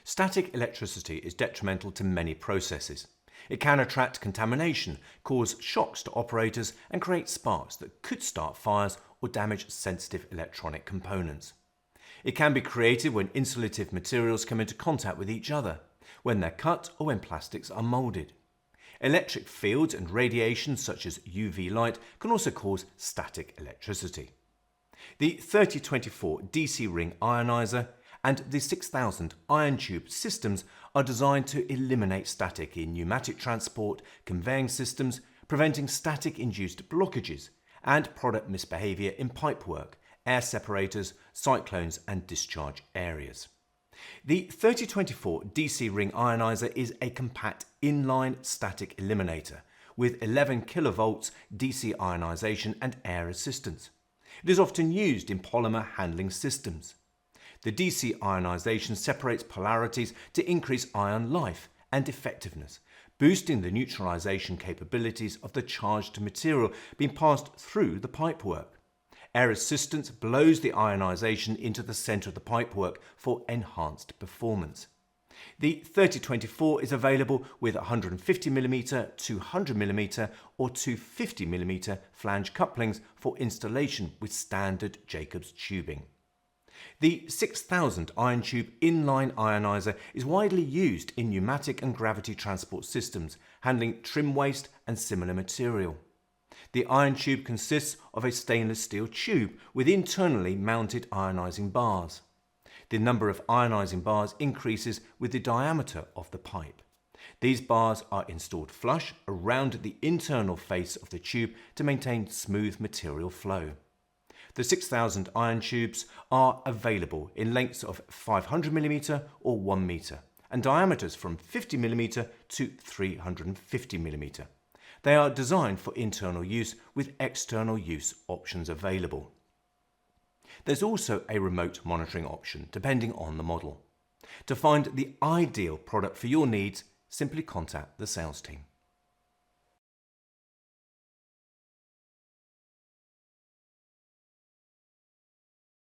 Static electricity is detrimental to many processes. It can attract contamination, cause shocks to operators, and create sparks that could start fires or damage sensitive electronic components. It can be created when insulative materials come into contact with each other, when they're cut or when plastics are moulded. Electric fields and radiation such as UV light can also cause static electricity. The 3024 DC ring ionizer and the 6000 ion tube systems are designed to eliminate static in pneumatic transport, conveying systems, preventing static-induced blockages and product misbehavior in pipework, air separators, cyclones and discharge areas. The 3024 DC ring ionizer is a compact inline static eliminator with 11 kV DC ionisation and air assistance. It is often used in polymer handling systems. The DC ionisation separates polarities to increase ion life and effectiveness, boosting the neutralisation capabilities of the charged material being passed through the pipework. Air assistance blows the ionisation into the centre of the pipework for enhanced performance. The 3024 is available with 150mm, 200mm or 250mm flange couplings for installation with standard Jacobs tubing. The 6000 ion tube inline ionizer is widely used in pneumatic and gravity transport systems, handling trim waste and similar material. The ion tube consists of a stainless steel tube with internally mounted ionising bars. The number of ionising bars increases with the diameter of the pipe. These bars are installed flush around the internal face of the tube to maintain smooth material flow. The 6000 ion tubes are available in lengths of 500mm or 1 metre and diameters from 50mm to 350mm. They are designed for internal use with external use options available. There's also a remote monitoring option depending on the model. To find the ideal product for your needs, simply contact the sales team.